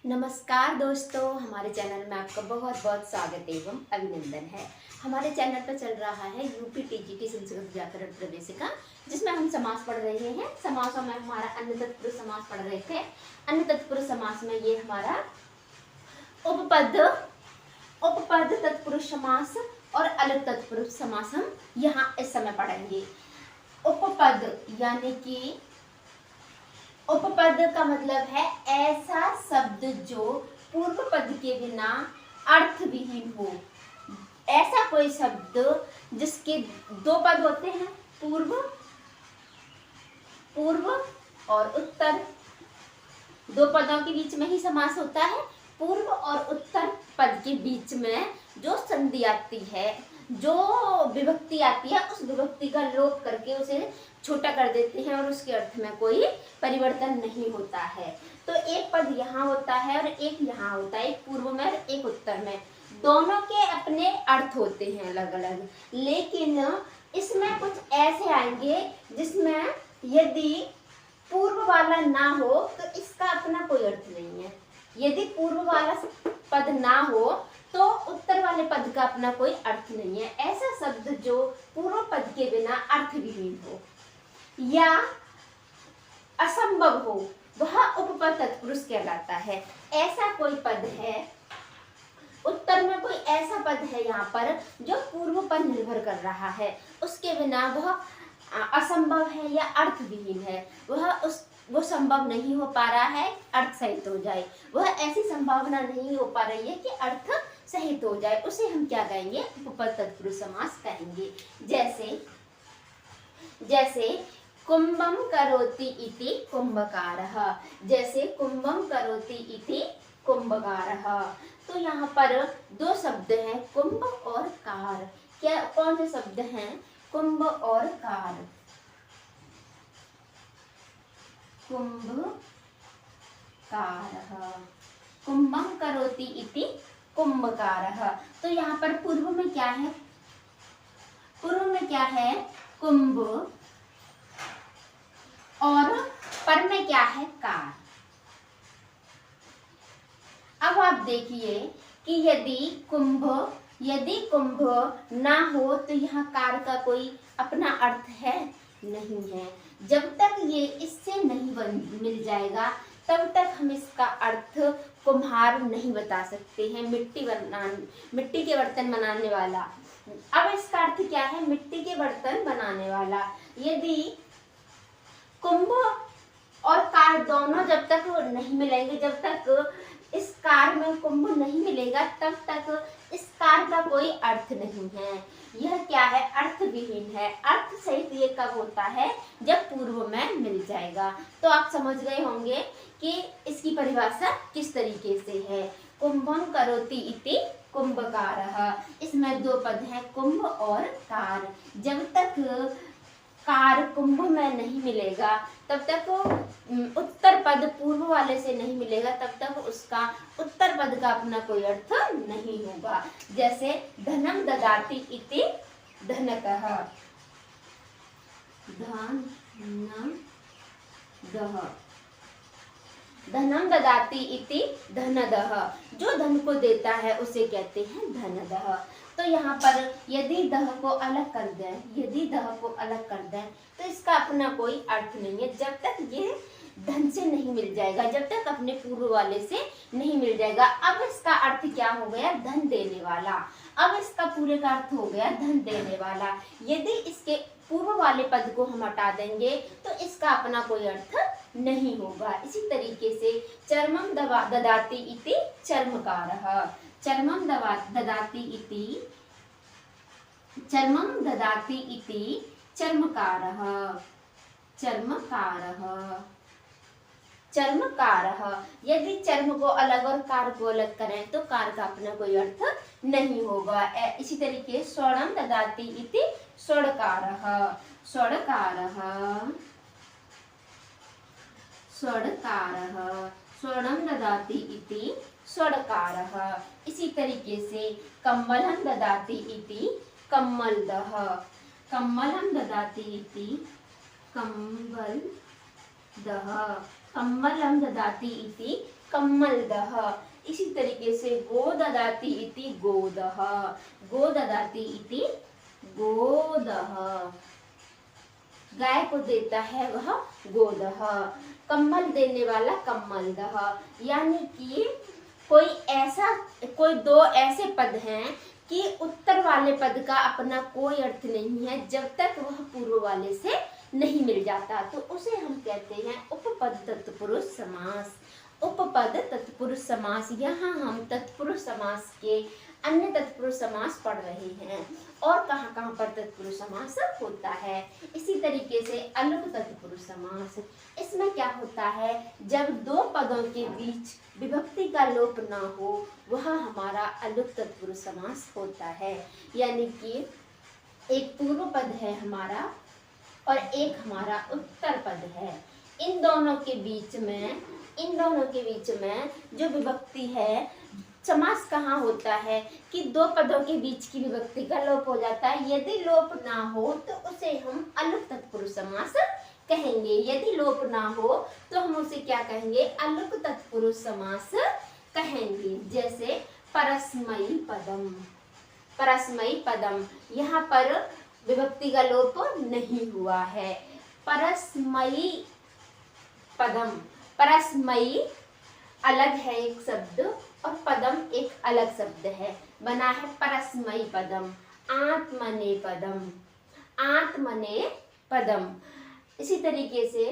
नमस्कार दोस्तों, हमारे चैनल में आपका बहुत बहुत स्वागत एवं अभिनंदन है। हमारे चैनल पर चल रहा है यूपी टीजीटी संस्कृत व्याकरण प्रवेशिका, जिसमें हम समास पढ़ रहे हैं। समासों में हमारा अन्य तत्पुरुष समास पढ़ रहे थे। अन्य तत्पुरुष समास में ये हमारा उपपद तत्पुरुष समास और अलग तत्पुरुष समास हम यहाँ इस समय पढ़ेंगे। उपपद यानी कि उपपद का मतलब है ऐसा शब्द जो पूर्व पद के बिना अर्थ विहीन हो। ऐसा कोई शब्द जिसके दो पद होते हैं, पूर्व और उत्तर। दो पदों के बीच में ही समास होता है। पूर्व और उत्तर पद के बीच में जो संधि आती है, जो विभक्ति आती है, उस विभक्ति का लोप करके उसे छोटा कर देते हैं और उसके अर्थ में कोई परिवर्तन नहीं होता है। तो एक पद यहाँ होता है और एक यहाँ होता है, एक पूर्व में और एक उत्तर में। दोनों के अपने अर्थ होते हैं अलग अलग, लेकिन इसमें कुछ ऐसे आएंगे जिसमें यदि पूर्व वाला ना हो तो इसका अपना कोई अर्थ नहीं है। यदि पूर्व वाला पद ना हो तो उत्तर वाले पद का अपना कोई अर्थ नहीं है। ऐसा शब्द जो पूर्व पद के बिना अर्थ विहीन हो या असंभव हो, वह उपपद तत्पुरुष कहलाता है। ऐसा कोई पद है, उत्तर में कोई ऐसा पद है यहाँ पर जो पूर्व पर निर्भर कर रहा है, उसके बिना वह असंभव है या अर्थ विहीन है। वो संभव नहीं हो पा रहा है अर्थ सहित हो जाए, वह ऐसी संभावना नहीं हो पा रही है कि अर्थ सहित हो जाए, उसे हम क्या कहेंगे? उपपद तत्पुरुष समास कहेंगे। जैसे कुंभम करोति इति कुंभकारः। जैसे कुंभम करोति इति कुंभकारः। तो यहाँ पर दो शब्द हैं, कुंभ और कार। क्या कौन से शब्द हैं? कुंभ और कार। कुंभकारः, कुंभम करोति इति कुंभकारः। तो यहाँ पर पूर्व में क्या है? पूर्व में क्या है? कुंभ, और पर में क्या है? कार। अब आप देखिए कि यदि कुंभ ना हो तो यहाँ कार का कोई अपना अर्थ है? नहीं है। जब तक ये इससे नहीं मिल जाएगा तब तक हम इसका अर्थ कुम्हार नहीं बता सकते हैं। मिट्टी के बर्तन बनाने वाला। अब इसका अर्थ क्या है? मिट्टी के बर्तन बनाने वाला। यदि कुंभ और कार दोनों जब तक नहीं मिलेंगे, जब तक इस कार में कुंभ नहीं मिलेगा तब तक इस कार का कोई अर्थ नहीं है। यह क्या है? अर्थ विहीन है। अर्थ सहित ये कब होता है? जब पूर्व में मिल जाएगा। तो आप समझ गए होंगे कि इसकी परिभाषा किस तरीके से है। कुंभम करोति इति कुंभकारः। इसमें दो पद हैं, कुंभ और कार। जब तक कार कुंभ में नहीं मिलेगा तब तक उत्तर पद पूर्व वाले से नहीं मिलेगा, तब तक उसका उत्तर पद का अपना कोई अर्थ नहीं होगा। जैसे धनम ददाति इति धनकः। धनम ददाति इति धनदः। जो धन को देता है उसे कहते हैं धनदः। तो यहाँ पर यदि दह को अलग कर दें तो इसका अपना कोई अर्थ नहीं है। जब तक ये धन से नहीं मिल जाएगा, जब तक अपने पूर्व वाले से नहीं मिल जाएगा। अब इसका अर्थ क्या हो गया? धन देने वाला। अब इसका पूरे का अर्थ हो गया धन देने वाला। यदि इसके पूर्व वाले पद को हम हटा देंगे तो इसका अपना कोई अर्थ नहीं होगा। इसी तरीके से चर्मम ददाति इति चर्मकारः। चर्मम ददाति इति चर्मकारः। यदि चर्म को अलग और कार को अलग करें तो कार का अपना कोई अर्थ नहीं होगा। इसी तरीके स्वर्णम ददाति इति स्वर्णकारः। स्वर्णम ददाति इति स्वर्णकारः। इसी तरीके से कम्बलम ददाति इति कम्बलदः। कम्बलम ददाति इति कम्बलदः। कम्बलम ददाति इति कम्मलदः। इसी तरीके से गोददाति इति गोदः, गोददाति इति गोदः, गाय को देता है वह गोदः। कम्बल देने वाला कम्मलदः, यानी कि कोई दो ऐसे पद हैं कि उत्तर वाले पद का अपना कोई अर्थ नहीं है जब तक वह पूर्व वाले से नहीं मिल जाता, तो उसे हम कहते हैं उपपद तत्पुरुष समास। उपपद तत्पुरुष समास। यहाँ हम तत्पुरुष समास के अन्य तत्पुरुष समास पढ़ रहे हैं और कहाँ कहाँ पर तत्पुरुष समास होता है। इसी तरीके से अलुक तत्पुरुष समास। इसमें क्या होता है, जब दो पदों के बीच विभक्ति का लोप ना हो वह हमारा अलुक तत्पुरुष समास होता है। यानी कि एक पूर्व पद है हमारा और एक हमारा उत्तर पद है। इन दोनों के बीच में जो विभक्ति है, समास कहाँ होता है कि दो पदों के बीच की विभक्ति का लोप हो जाता है। यदि लोप ना हो तो उसे हम अलुक तत्पुरुष समास कहेंगे। यदि लोप ना हो तो हम उसे क्या कहेंगे, अलुक तत्पुरुष समास कहेंगे। जैसे परस्मयी पदम, परस्मयी पदम, यहाँ पर विभक्ति का लोप नहीं हुआ है। परस्मयी पदम, परस्मयी अलग है एक शब्द और पदम एक अलग शब्द है, बना है परस्मयी पदम। आत्मने पदम, आत्मने पदम। इसी तरीके से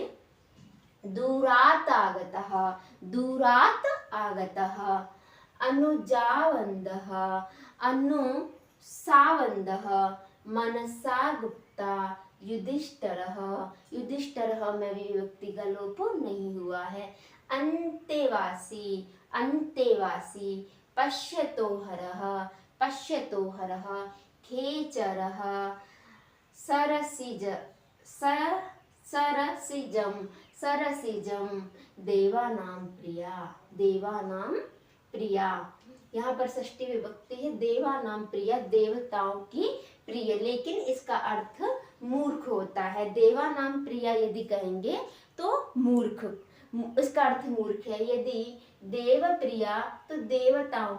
दूरात आगतः, दूरात आगतः, अनुजावन्दः, अनुसावन्दः, मनसा गुप्ता, युधिष्ठिरः, युधिष्ठिरः में भी विभक्ति का लोप नहीं हुआ है। अंतेवासी, अंतेवासी, पश्यतोहरः, पश्यतोहरः, खेचरः, सरसिज, सरसिजम, सरसिजम, देवानां प्रिया, देवानां प्रिया। यहाँ पर षष्ठी विभक्ति है, देवानां प्रिया, देवताओं की प्रिय, लेकिन इसका अर्थ मूर्ख होता है। देवानां प्रिया यदि कहेंगे तो मूर्ख, इसका अर्थ मूर्ख है। यदि देव प्रिया तो देवताओं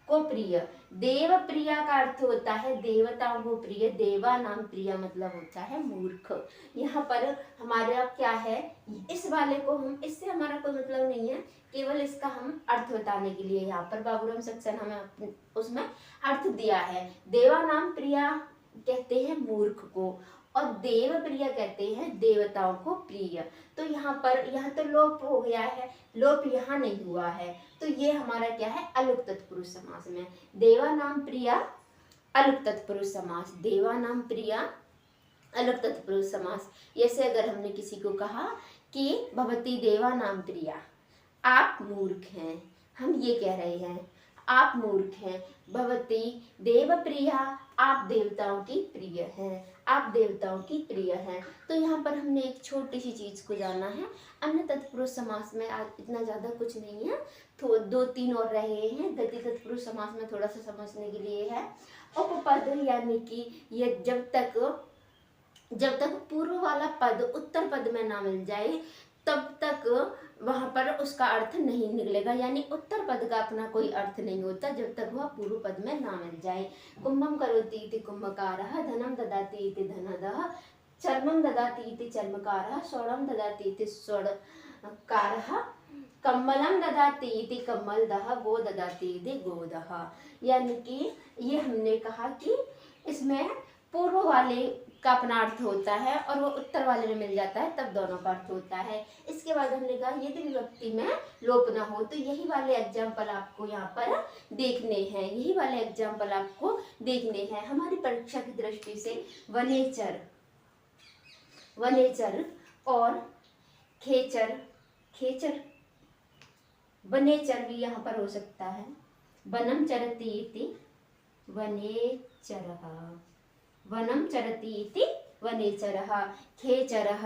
को प्रिय, देव प्रिया का अर्थ होता है देवताओं को प्रिय, देवानां प्रिया मतलब होता है मूर्ख। यहाँ पर हमारा क्या है, इस वाले को हम, इससे हमारा कोई मतलब नहीं है, केवल इसका हम अर्थ बताने के लिए यहाँ पर बाबूराम सक्सेना हमें उसमें अर्थ दिया है। देवानां प्रिया कहते हैं मूर्ख को और देव प्रिय कहते हैं देवताओं को प्रिय। तो यहाँ पर, यहाँ तो लोप हो गया है, लोप यहाँ नहीं हुआ है, तो ये हमारा क्या है, अलुक तत्पुरुष समास में देवानां प्रिया अलुक तत्पुरुष समास, देवानां प्रिया अलुक तत्पुरुष समास। जैसे अगर हमने किसी को कहा कि भवती देवानां प्रिया, आप मूर्ख हैं, हम ये कह रहे हैं आप मूर्ख हैं। भवती देव प्रिया, आप देवताओं की प्रिय हैं, आप देवताओं की प्रिय हैं। तो यहाँ पर हमने एक छोटी सी चीज को जाना है। अन्य तत्पुरुष समास में आज इतना ज्यादा कुछ नहीं है, तो 2-3 और रहे हैं। गति तत्पुरुष समास में थोड़ा सा समझने के लिए है। उपपद यानी कि ये जब तक पूर्व वाला पद उत्तर पद में ना मिल जाए तब तक वहां पर उसका अर्थ नहीं निकलेगा, यानी उत्तर पद का अपना कोई अर्थ नहीं होता जब तक वह पूर्व पद में ना मिल जाए। कुंभम करोति इति कुंभकारः, धनम ददाति इति धनदः, चर्मम ददाति इति चर्मकारः, स्वर्ण ददाति इति स्वर्णकारः, कम्बलम ददाति इति कम्बलदः, गो ददाति इति गोदः। यानी कि ये हमने कहा कि इसमें पूर्व वाले का अपना अर्थ होता है और वो उत्तर वाले में मिल जाता है तब दोनों का अर्थ होता है। इसके बाद हमने कहा यदि विभक्ति में लोप ना हो तो यही वाले एग्जाम्पल आपको यहाँ पर देखने हैं, यही वाले एग्जाम्पल आपको देखने हैं हमारी परीक्षा की दृष्टि से। वनेचर, वनेचर और खेचर, खेचर वनेचर भी यहाँ पर हो सकता है। वनम चरति इति वनेचरः, वनम चरति इति वनेचरः। खेचरः,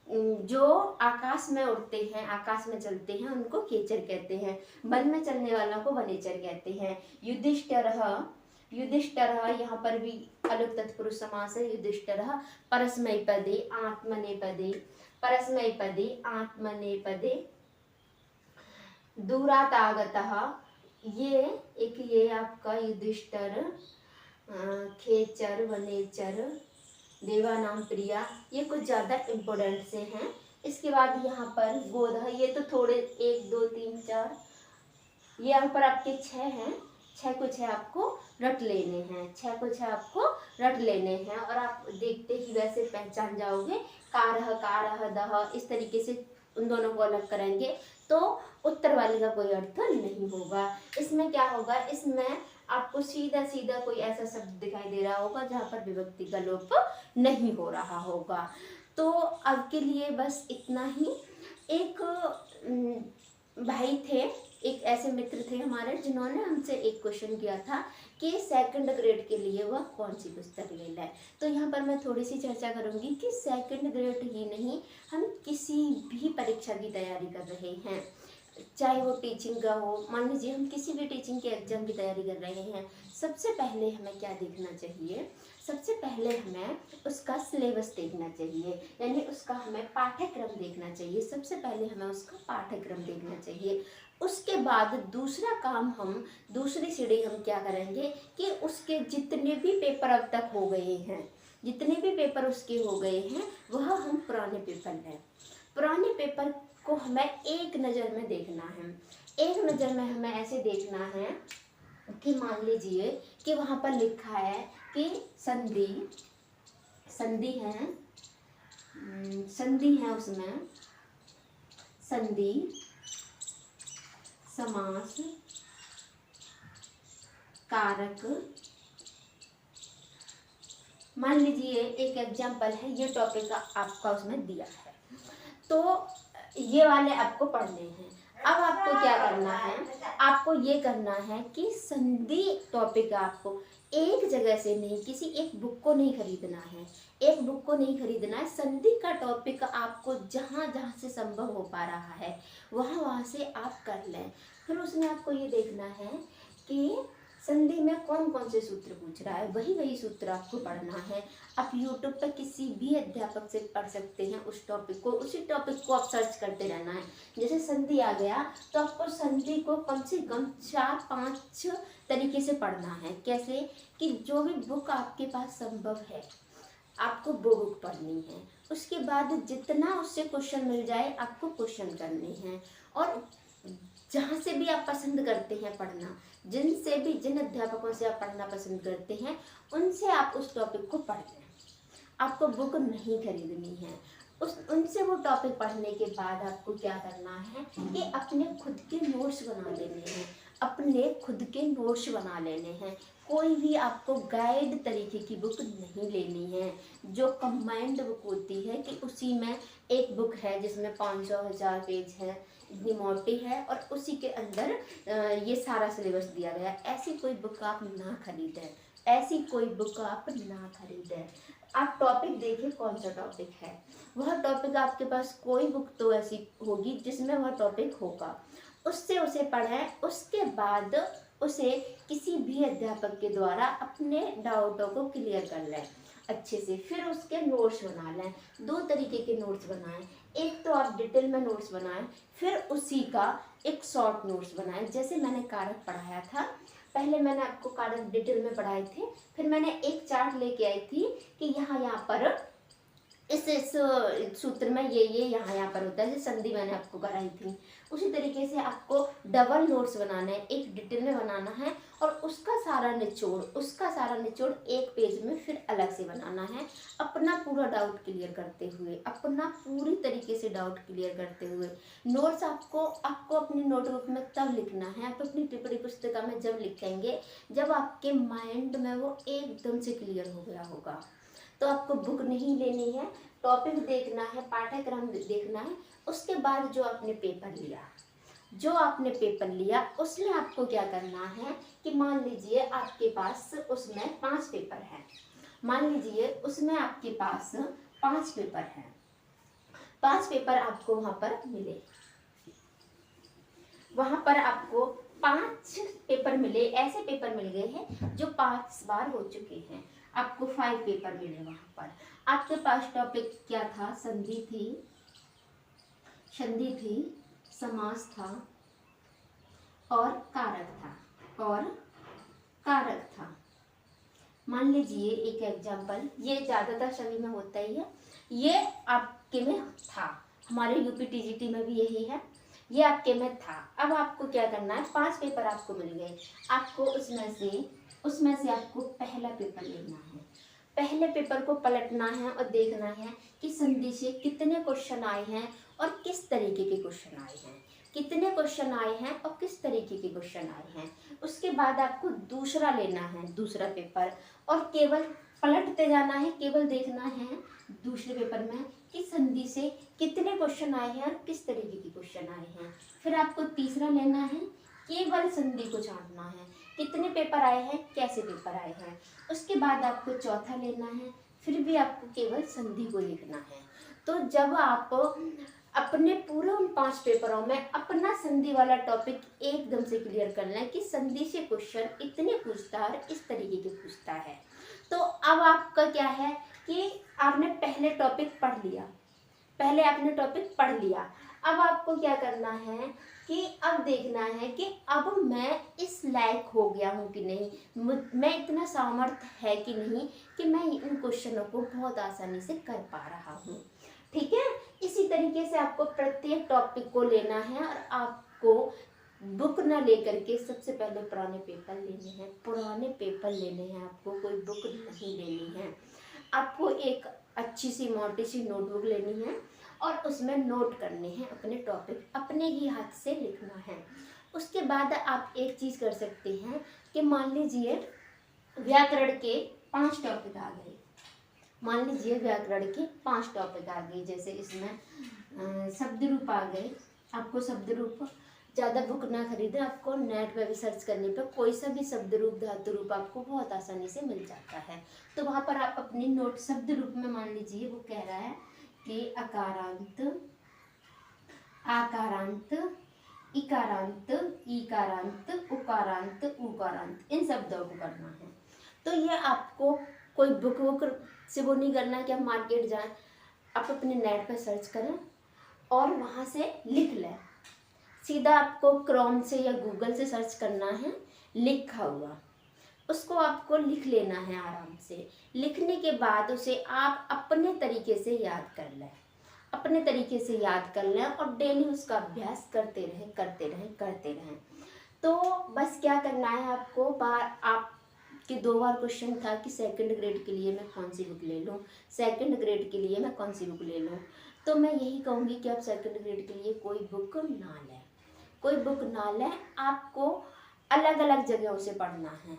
जो आकाश में उड़ते हैं, आकाश में चलते हैं, उनको खेचर कहते हैं। वन में चलने वालों को वनेचर कहते हैं। युधिष्ठिरः, युधिष्ठिरः यहाँ पर भी अलुक तत्पुरुष समास है। युधिष्ठिरः परस्मैपदे आत्मनेपदे, परस्मैपदे आत्मनेपदे दूरात आगतः, ये आपका युधिष्ठिर, खेचर, वनेचर, देवानाम प्रिया, ये कुछ ज़्यादा इम्पोर्टेंट से हैं। इसके बाद यहाँ पर गोधा, ये तो थोड़े 1 2 3 4, ये यहाँ पर आपके 6 हैं। 6 को 6 आपको रट लेने हैं, 6 को 6 आपको रट लेने हैं और आप देखते ही वैसे पहचान जाओगे। कारह, कारह, दह, इस तरीके से उन दोनों को अलग करेंगे तो उत्तर वाले का कोई अर्थ नहीं होगा। इसमें क्या होगा, इसमें आपको सीधा सीधा कोई ऐसा शब्द दिखाई दे रहा होगा जहाँ पर विभक्ति का लोप नहीं हो रहा होगा। तो अब के लिए बस इतना ही। एक भाई थे, एक ऐसे मित्र थे हमारे जिन्होंने हमसे एक क्वेश्चन किया था कि सेकंड ग्रेड के लिए वह कौन सी पुस्तक ले लें। तो यहाँ पर मैं थोड़ी सी चर्चा करूँगी कि सेकंड ग्रेड ही नहीं, हम किसी भी परीक्षा की तैयारी कर रहे हैं, चाहे वो टीचिंग का हो, मान लीजिए हम किसी भी टीचिंग के एग्जाम की तैयारी कर रहे हैं, सबसे पहले हमें क्या देखना चाहिए, सबसे पहले हमें उसका सिलेबस देखना चाहिए, यानी उसका हमें पाठ्यक्रम देखना चाहिए। सबसे पहले हमें उसका पाठ्यक्रम देखना चाहिए। उसके बाद दूसरा काम हम, दूसरी सीढ़ी हम क्या करेंगे कि उसके जितने भी पेपर अब तक हो गए हैं, जितने भी पेपर उसके हो गए हैं, वह हम पुराने पेपर लें। पुराने पेपर को हमें एक नज़र में देखना है। एक नज़र में हमें ऐसे देखना है कि मान लीजिए कि वहाँ पर लिखा है कि संधि, संधि है, संधि है, उसमें संधि, समास, कारक, मान लीजिए एक एग्जाम्पल है, ये टॉपिक आपका उसमें दिया है, तो ये वाले आपको पढ़ने हैं। अब आपको क्या करना है, आपको ये करना है कि संधि टॉपिक आपको एक जगह से नहीं, किसी एक बुक को नहीं खरीदना है, एक बुक को नहीं खरीदना है। संधि का टॉपिक आपको जहाँ जहाँ से संभव हो पा रहा है वहाँ वहाँ से आप कर लें। फिर उसमें आपको ये देखना है कि संधि में कौन कौन से सूत्र पूछ रहा है, वही वही सूत्र आपको पढ़ना है। आप YouTube पर किसी भी अध्यापक से पढ़ सकते हैं उस टॉपिक को, उसी टॉपिक को आप सर्च करते रहना है। जैसे संधि आ गया तो आपको संधि को कम से कम 4-5 तरीके से पढ़ना है। कैसे कि जो भी बुक आपके पास संभव है आपको वो बुक पढ़नी है। उसके बाद जितना उससे क्वेश्चन मिल जाए आपको क्वेश्चन करने हैं, और जहाँ से भी आप पसंद करते हैं पढ़ना, जिनसे भी, जिन अध्यापकों से आप पढ़ना पसंद करते हैं उनसे आप उस टॉपिक को पढ़ लें। आपको बुक नहीं खरीदनी है। उनसे वो टॉपिक पढ़ने के बाद आपको क्या करना है कि अपने खुद के नोट्स बना लेने हैं, अपने खुद के नोट्स बना लेने हैं। कोई भी आपको गाइड तरीके की बुक नहीं लेनी है, जो कंबाइंड बुक होती है कि उसी में एक बुक है जिसमें 500-1000 पेज है, इतनी मोटी है और उसी के अंदर ये सारा सिलेबस दिया गया है। ऐसी कोई बुक आप ना खरीदें, ऐसी कोई बुक आप ना खरीदें। आप टॉपिक देखिए कौन सा टॉपिक है, वह टॉपिक आपके पास कोई बुक तो ऐसी होगी जिसमें वह टॉपिक होगा, उससे उसे पढ़ें। उसके बाद उसे किसी भी अध्यापक के द्वारा अपने डाउटों को क्लियर कर लें अच्छे से। फिर उसके नोट्स बना लें। 2 तरीके के नोट्स बनाएं, एक तो आप डिटेल में नोट्स बनाएं, फिर उसी का एक शॉर्ट नोट्स बनाएं। जैसे मैंने कारक पढ़ाया था, पहले मैंने आपको कारक डिटेल में पढ़ाए थे, फिर मैंने एक चार्ट लेके आई थी कि यहाँ पर इस सूत्र में ये यहाँ पर होता है, जैसे संधि मैंने आपको कराई थी। उसी तरीके से आपको डबल नोट्स बनाना है, एक डिटेल में बनाना है और उसका सारा निचोड़ एक पेज में फिर अलग से बनाना है। अपना पूरा डाउट क्लियर करते हुए, अपना पूरी तरीके से डाउट क्लियर करते हुए नोट्स आपको अपनी नोटबुक में तब लिखना है, आप अपनी टिप्पणी पुस्तिका में जब लिखेंगे जब आपके माइंड में वो एकदम से क्लियर हो गया होगा। तो आपको बुक नहीं लेनी है, टॉपिक देखना है, पाठ्यक्रम देखना है। उसके बाद जो आपने पेपर लिया उसमें आपको क्या करना है कि मान लीजिए आपके पास उसमें 5 पेपर हैं, मान लीजिए उसमें आपके पास 5 पेपर हैं, 5 पेपर आपको वहाँ पर मिले, वहाँ पर आपको 5 पेपर मिले, ऐसे पेपर मिल गए हैं जो 5 बार हो चुके हैं। आपको 5 पेपर मिले। वहाँ पर आपके पास टॉपिक क्या था, संधि थी, समास था, और कारक था, और कारक था। मान लीजिए एक एग्जाम्पल, ये ज़्यादातर सभी में होता ही है, ये आपके में था, हमारे यूपी टीजीटी में भी यही है, ये आपके में था। अब आपको क्या करना है, 5 पेपर आपको मिल गए, आपको उसमें से आपको पहला पेपर लेना है। पहले पेपर को पलटना है और देखना है कि संधि से कितने क्वेश्चन आए हैं और किस तरीके के क्वेश्चन आए हैं, कितने क्वेश्चन आए हैं और किस तरीके के क्वेश्चन आए हैं। उसके बाद आपको दूसरा लेना है, दूसरा पेपर, और केवल पलटते जाना है, केवल देखना है दूसरे पेपर में कि संधि से कितने क्वेश्चन आए हैं और किस तरीके के क्वेश्चन आए हैं। फिर आपको तीसरा लेना है, केवल संधि को छांटना है, कितने पेपर आए हैं, कैसे पेपर आए हैं। उसके बाद आपको चौथा लेना है, फिर भी आपको केवल संधि को लिखना है। तो जब आप अपने पूरे उन 5 पेपरों में अपना संधि वाला टॉपिक एकदम से क्लियर कर लें कि संधि से क्वेश्चन इतने पूछता है और इस तरीके के पूछता है, तो अब आपका क्या है कि आपने पहले टॉपिक पढ़ लिया, पहले आपने टॉपिक पढ़ लिया। अब आपको क्या करना है कि अब देखना है कि अब मैं इस लायक हो गया हूँ कि नहीं, मैं इतना सामर्थ्य है कि नहीं कि मैं इन क्वेश्चनों को बहुत आसानी से कर पा रहा हूँ। ठीक है, इसी तरीके से आपको प्रत्येक टॉपिक को लेना है और आपको बुक ना लेकर के सबसे पहले पुराने पेपर लेने हैं, पुराने पेपर लेने हैं, आपको कोई बुक नहीं लेनी है। आपको एक अच्छी सी मोटी सी नोटबुक लेनी है और उसमें नोट करने हैं अपने टॉपिक, अपने ही हाथ से लिखना है। उसके बाद आप एक चीज़ कर सकते हैं कि मान लीजिए व्याकरण के 5 टॉपिक आ गए, मान लीजिए व्याकरण के 5 टॉपिक आ गए, जैसे इसमें शब्द रूप आ गए। आपको शब्द रूप ज़्यादा बुक ना खरीदे, आपको नेट पे भी सर्च करने पे कोई सा भी शब्द रूप धातु रूप आपको बहुत आसानी से मिल जाता है। तो वहाँ पर आप अपनी नोट शब्द रूप में मान लीजिए वो कह रहा है कि अकारांत, आकारांत, इकारांत, ईकारांत, उकारांत, उकारांत, इन शब्दों को करना है। तो ये आपको कोई बुक से वो नहीं करना है कि आप मार्केट जाएं, आप अपने नेट पर सर्च करें और वहाँ से लिख लें। सीधा आपको क्रोम से या गूगल से सर्च करना है लिखा हुआ, उसको आपको लिख लेना है आराम से। लिखने के बाद उसे आप अपने तरीके से याद कर लें, अपने तरीके से याद कर लें और डेली उसका अभ्यास करते रहें, करते रहें, करते रहें। तो बस क्या करना है आपको, आपके 2 बार क्वेश्चन था कि सेकंड ग्रेड के लिए मैं कौन सी बुक ले लूँ, सेकंड ग्रेड के लिए मैं कौन सी बुक ले लूँ। तो मैं यही कहूँगी कि आप सेकंड ग्रेड के लिए कोई बुक ना लें, कोई बुक ना लें, आपको अलग अलग जगहों से पढ़ना है।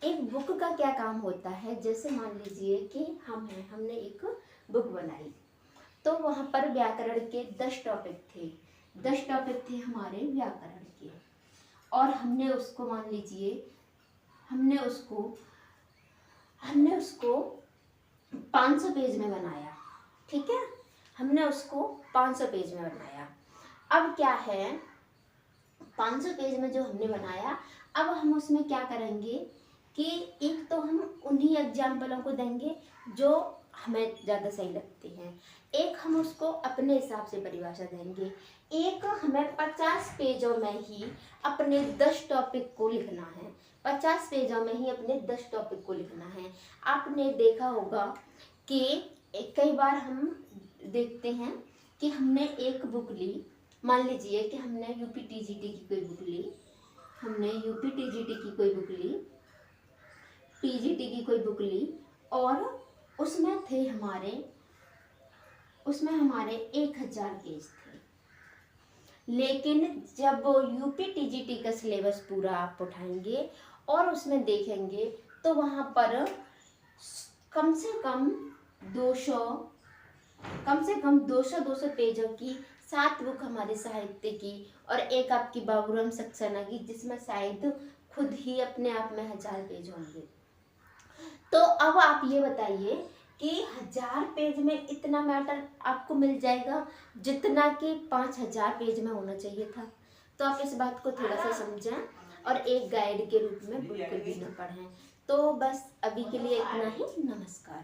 एक बुक का क्या काम होता है, जैसे मान लीजिए कि हमने एक बुक बनाई, तो वहाँ पर व्याकरण के 10 टॉपिक थे, 10 टॉपिक थे हमारे व्याकरण के, और हमने उसको मान लीजिए हमने उसको 500 पेज में बनाया। ठीक है, हमने उसको 500 पेज में बनाया। अब क्या है, 500 पेज में जो हमने बनाया, अब हम उसमें क्या करेंगे कि एक तो हम उन्हीं एग्जाम्पलों को देंगे जो हमें ज़्यादा सही लगते हैं, एक हम उसको अपने हिसाब से परिभाषा देंगे, एक हमें 50 पेजों में ही अपने 10 टॉपिक को लिखना है, 50 पेजों में ही अपने 10 टॉपिक को लिखना है। आपने देखा होगा कि कई बार हम देखते हैं कि हमने एक बुक ली, मान लीजिए कि हमने यूपी टीजीटी की कोई बुक ली, हमने यूपी टीजीटी की कोई बुक ली, टीजीटी की कोई बुक ली, और उसमें हमारे 1000 पेज थे। लेकिन जब यूपी टीजीटी का सिलेबस पूरा आप उठाएंगे और उसमें देखेंगे तो वहाँ पर कम से कम 200 पेजों की 7 बुक हमारे साहित्य की और एक आपकी बाबूराम सक्सेना की, जिसमें शायद खुद ही अपने आप में 1000 पेज होंगे। तो अब आप ये बताइए कि 1000 पेज में इतना मैटर आपको मिल जाएगा जितना कि 5000 पेज में होना चाहिए था। तो आप इस बात को थोड़ा सा समझें और एक गाइड के रूप में बिल्कुल भी न पढ़ें। तो बस अभी के लिए इतना ही, नमस्कार।